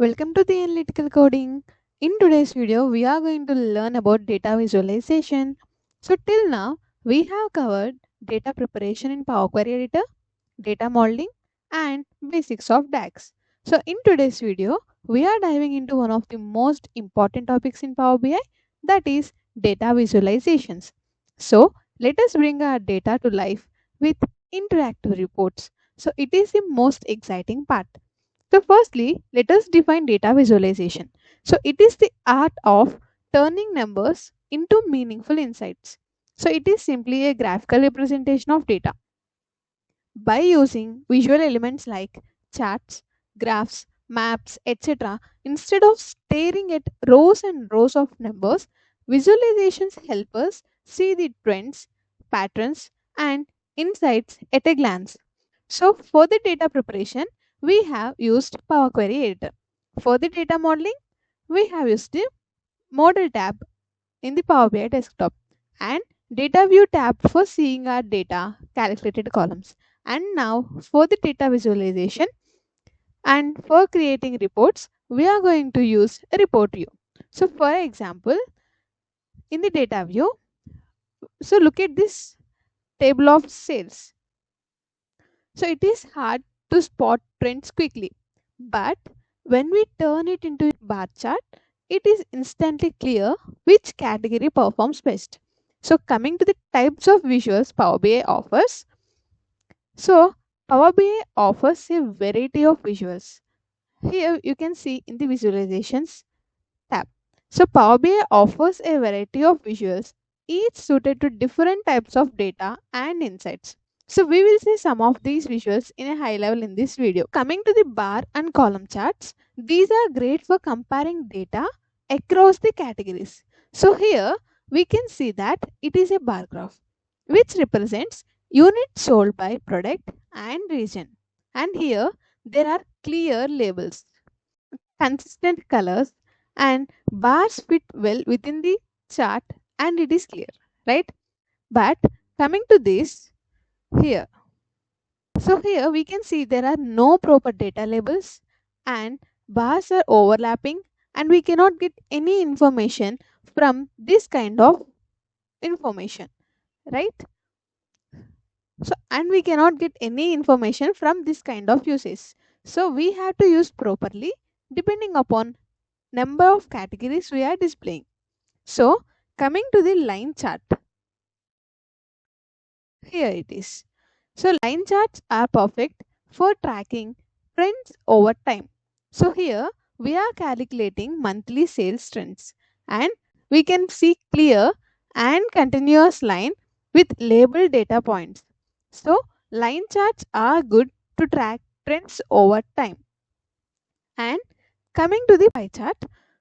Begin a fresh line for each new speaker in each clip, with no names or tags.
Welcome to the Analytical Coding. In today's video, we are going to learn about data visualization. So till now, we have covered data preparation in Power Query Editor, data modeling, and basics of DAX. So in today's video, we are diving into one of the most important topics in Power BI, that is data visualizations. So let us bring our data to life with interactive reports. So it is the most exciting part. So, firstly, let us define data visualization. So, it is the art of turning numbers into meaningful insights. So, it is simply a graphical representation of data. By using visual elements like charts, graphs, maps, etc., instead of staring at rows and rows of numbers, visualizations help us see the trends, patterns, and insights at a glance. So, for the data preparation, we have used Power Query Editor. For the data modeling, we have used the Model tab in the Power BI desktop and Data View tab for seeing our data calculated columns. And now, for the data visualization and for creating reports, we are going to use a report view. So, for example, in the data view, so look at this table of sales. So it is hard to spot trends quickly. But when we turn it into a bar chart, it is instantly clear which category performs best. So coming to the types of visuals Power BI offers. So Power BI offers a variety of visuals. Here you can see in the visualizations tab. So Power BI offers a variety of visuals, each suited to different types of data and insights. So we will see some of these visuals in a high level in this video. Coming to the bar and column charts, these are great for comparing data across the categories. So here we can see that it is a bar graph which represents units sold by product and region. And here there are clear labels, consistent colors, and bars fit well within the chart, and it is clear, right? But coming to this here, so here we can see there are no proper data labels and bars are overlapping, and we cannot get any information from this kind of information, right? So and we cannot get any information from this kind of uses, so we have to use properly depending upon number of categories we are displaying. So, coming to the line chart, here it is. So, line charts are perfect for tracking trends over time. So, here we are calculating monthly sales trends, and we can see clear and continuous line with labeled data points. So, line charts are good to track trends over time. And coming to the pie chart,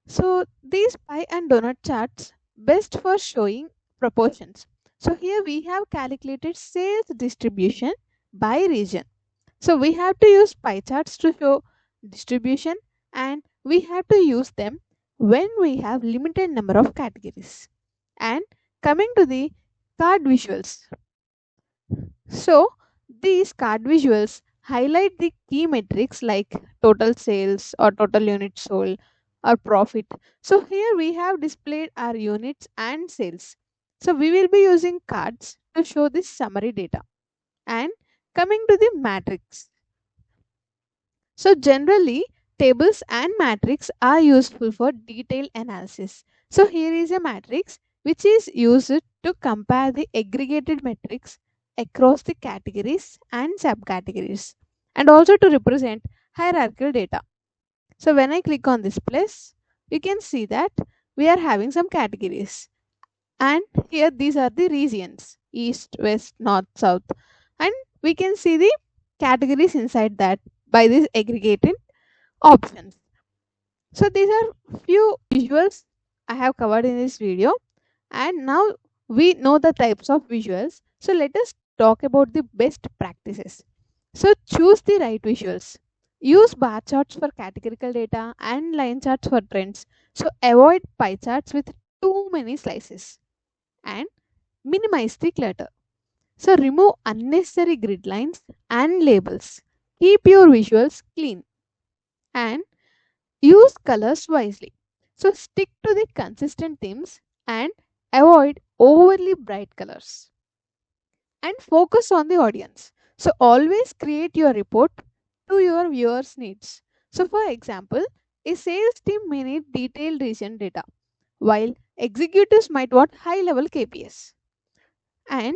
so these pie and donut charts best for showing proportions. So here we have calculated sales distribution by region. So we have to use pie charts to show distribution, and we have to use them when we have limited number of categories. And coming to the card visuals. So these card visuals highlight the key metrics like total sales or total units sold or profit. So here we have displayed our units and sales. So we will be using cards to show this summary data. And coming to the matrix. So generally tables and matrix are useful for detailed analysis. So here is a matrix which is used to compare the aggregated metrics across the categories and subcategories, and also to represent hierarchical data. So when I click on this place, you can see that we are having some categories, and here these are the regions: east, west, north, south, and we can see the categories inside that by this aggregated options. So these are few visuals I have covered in this video, and now we know the types of visuals. So let us talk about the best practices. So choose the right visuals. Use bar charts for categorical data and line charts for trends. So avoid pie charts with too many slices, and minimize the clutter. So remove unnecessary grid lines and labels. Keep your visuals clean, and Use colors wisely. So stick to the consistent themes and avoid overly bright colors. And focus on the audience. So always create your report to your viewers' needs. So for example, a sales team may need detailed region data, while executives might want high level KPIs. And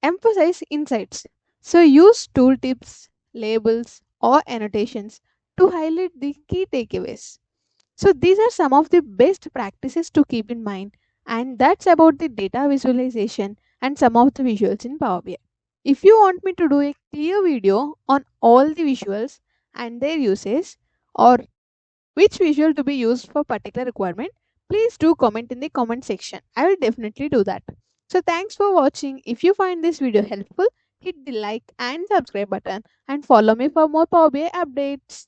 emphasize insights. So use tooltips, labels, or annotations to highlight the key takeaways. So these are some of the best practices to keep in mind, and that's about the data visualization and some of the visuals in Power BI. If you want me to do a clear video on all the visuals and their uses, or which visual to be used for particular requirement, please do comment in the comment section. I will definitely do that. So thanks for watching. If you find this video helpful, hit the like and subscribe button and follow me for more Power BI updates.